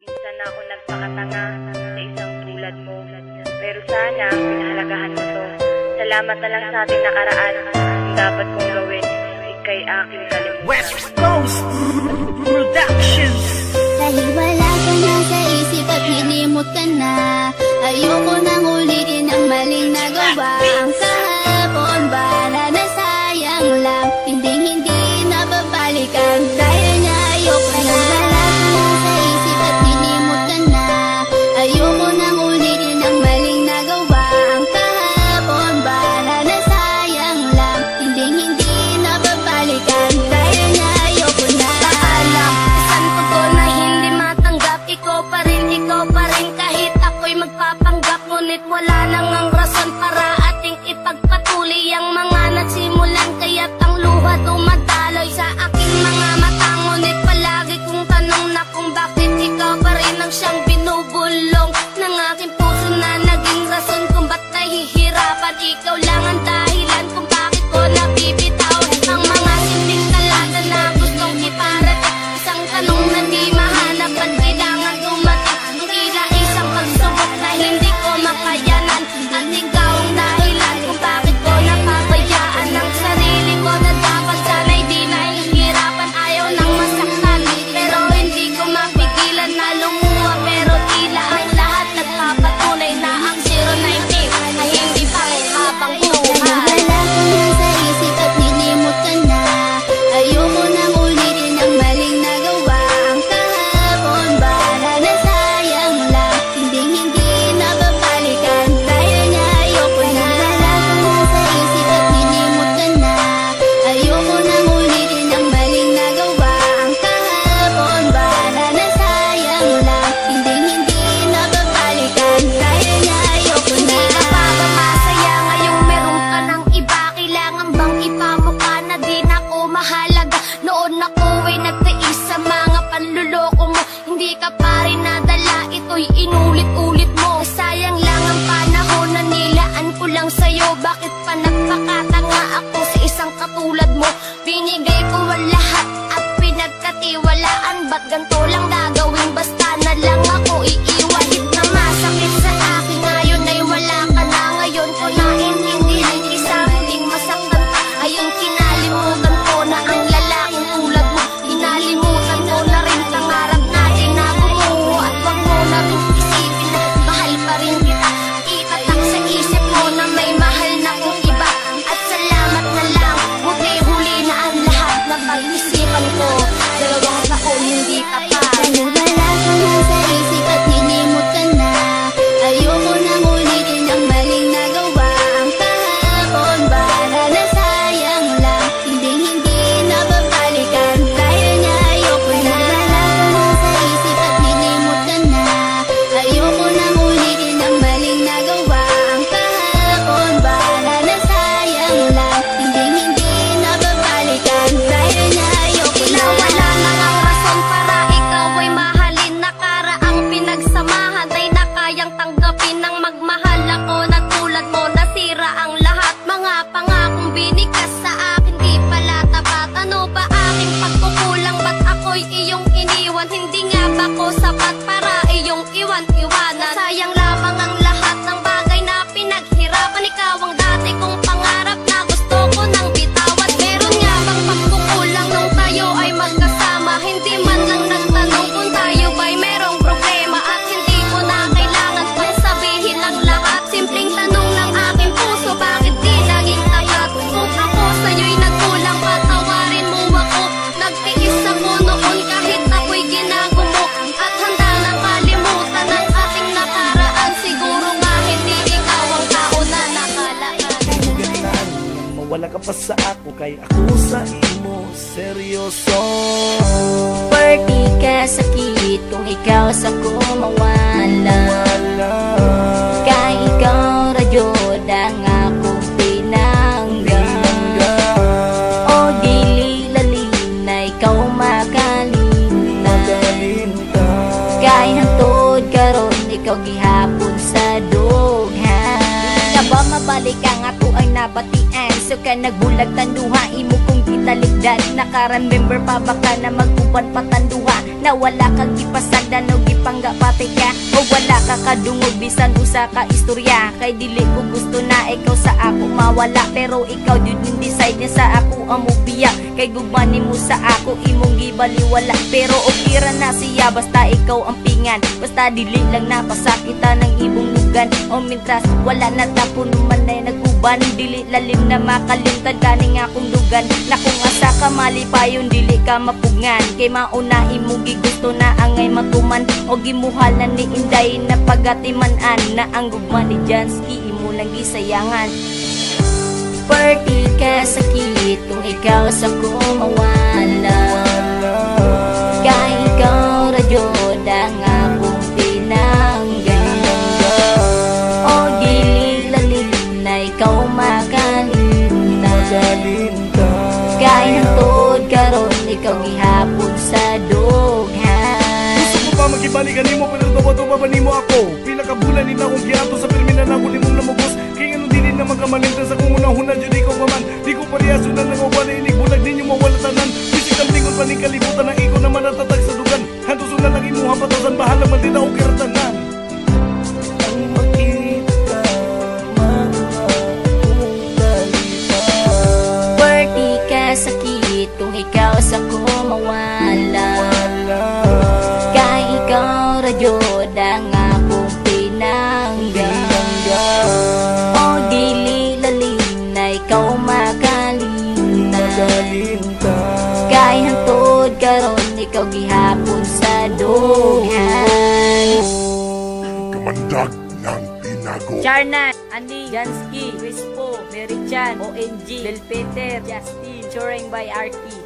Minsan ako nagpakatanga sa isang tulad mo. Pero sana, pinahalagahan mo to. Salamat na lang sa ating nakaraan. Ang dapat kong gawin, ika'y aking kalimutan. West Coast Productions. Dahil wala ka na sa isip at nilimot ka na, ayoko nang ulitin ang maling nagawa. Ang kahapon ba na nasayang lang, hindi nababalikan. Dahil niya ayoko na. Wala ka na sa isip at nilimot ka na, ayoko nang ulitin ang maling nagawa. Ang kahapon ba na nasayang lang, hindi nababalikan. Dahil niya ayoko na. Paalam, isang tugon na hindi matanggap. Ikaw pa rin kahit ako'y magpapanggap. Ngunit wala nang ang rason para ating ipagpatuloy ang mga nagsimulan. Kaya't ang luha dumadaloy sa aking mga mata. Ngunit palagi kong tanong na kung bakit ikaw pa rin ang siyang binubulong ng aking puso na naging rason kung ba't nahihirapan. Ikaw lang ang dahilan kung bakit ko nabibitaw ang mga simpleng talata na gustong iparating. Isang tanong na di mahanap at kailangan dumating. Ang tila isang pagsubok na hindi ko makayanan. At ikaw ang dahilan kung bakit ko napabayaan ang sarili ko na dapat sana'y di nahihirapan. Ayaw nang masaktan pero hindi ko mapigilan na lumuha. Pero tila ang lahat nagpapatunay na ang 019 ay hindi pa habang buhay. Wala ko na sa isip at nilimot ka na, ayoko nang ulitin ang maling nagawa. Ang kahapon ba na nasayang lang, hindi nababalikan. Dahil niya ayoko na. Wala ko na sa isip at nilimot ka na, ayoko nang ulitin ang maling nagawa. Ang kahapon ba na nasayang lang, hindi nababalikan. Dahil niya ayoko na. Hindi ka pa ba masaya ngayong meron ka ng iba? Kailangan bang ipamukha na di na ako mahalaga? Noon ako ay nagtiis sa mga panluloko mo. Hindi ka pa rin nadala, ito'y inulit-ulit mo. Sayang lang ang panahon na nilaan ko lang sa'yo. Bakit pa nagpakatanga ako sa isang katulad mo? Binigay ko ang lahat at pinagkatiwalaan. Ba't ganito lang gagawin? Basta na lang ako iiwahit na masakit sa akin. Ngayon ay wala ka na. Ngayon ko naiintindihan isa muling masaktan ka. Ayun kinalimutan ko na ang lalaking tulad mo. Kinalimutan ko na rin pangarap natin na bumuo. At wag mo na rin isipin na mahal pa rin kita. Itatak sa isip mo na may mahal na kong iba. At salamat na lang, huli na ang lahat na pag-isipan ko. 2 taon hindi ka pa. Dahil wala ka na sa isip at nilimot ka na, ayoko nang ulitin ang maling nagawa. Ang kahapon ba na nasayang lang, hindi nababalikan. Dahil niya ayoko na. Wala ka na sa isip at nilimot ka na, ayoko nang ulitin ang maling nagawa. Ang kahapon ba na nasayang lang, hindi nababalikan. Dahil niya ayoko na. Wala nang ang rason para ikaw ay mahalin. Nakaraang pinagsamahan ay nakayang tanggapin ng magmahal ako na tulad mo. Nasira ang lahat, mga pangakong binikas sa akin di pala tapat. Ano ba aking pagkukulang? Ba't ako'y iyong iniwan? Hindi nga ba ko sapat para iyong iwan-iwanan? Sayang lamang ang lahat ng bagay na pinaghirapan. Ikaw ang dati kong pangarap na gusto ko nang bitawan. Meron nga bang pagkukulang nung tayo ay magkasama? Hindi man lang nagtanong kung tayo ba'y merong problema. At hindi ko na kailangan pang sabihin ang lahat. Simpleng tanong ng aking puso, bakit di naging tapat? Kung ako sa'yo'y nagkulang, patawarin mo ako. Nagtiis ako noon kahit ako'y ginagumo. At handa nang kalimutan ang ating nakaraan. Siguro nga hindi ikaw ang tao na nakalaan. Ganaan, mawala ka pa sa ako, kay ako sa imo seryoso. Party ka sakit kung ikaw sa ko mawala. Kay ikaw radyod ang akong pinangga. O dili lalin na ikaw makalina. Kay hantod karon ikaw gihapon sa dughan. Nga ba mabalik ang ako ay nabatian? So ka nagbulag tanduha imo kung gitalik Dan naka-remember pa baka na mag-uban patanduha na wala kang ipasagdan o gipangga pati ka o wala ka kadungog bisan usa ka istorya. Kay dili ko gusto na ikaw sa ako mawala, pero ikaw jud yung decide niya sa ako ang mubiya. Kay gugmani mo sa ako imong gibaliwala, pero okay ra na siya basta ikaw ang pingan. Basta dili lang napasakita ng ibong lugan o mintras wala na tapon man ay naguban. Dili lalim na makalimtan kaning akong lugan na kung asa ka malipayon dili ka mapugngan. Kay mauna imo gigusto na angay matuman o gimuhalan ni Inday na pagatimanan na ang gugma ni Jansky imo lang gisayangan. Party ka sakit kung ikaw sa ko mawala, kay ikaw radyo ang akong pinanggan o dili lalim na ikaw makalinta, kay hantod karon ikaw gihapon sa dughan. Gusto ko pa magibalikan nimo pero tuwa-tuwa ba nimo ako? Pila ka bulan nila akong giato sa permina na muli mong namugos. Kaya ano dili na magkamalintan sa kung unang-una dyan ikaw pa man. Di ko pariyaso na nangawala inig bulag ninyo mawala tanan. Bisikal tingon pa ning kalibutan na ikaw naman natatag sa dugan. Hantos na lang imuha patasan bahala man din ako kiratanan. Ang makita Party ka sakit kung ikaw sa ko mawala, kay ikaw radyo ang akong pinanggan o dili lalim na ikaw makalinta, kay hantod karon ikaw gihapon sa dughan. Kamandag ng tinago. Charnan, Andy, Jansky, Crispo, Mary Chan, ONG, Del Peter, Justin, Touring by Arky.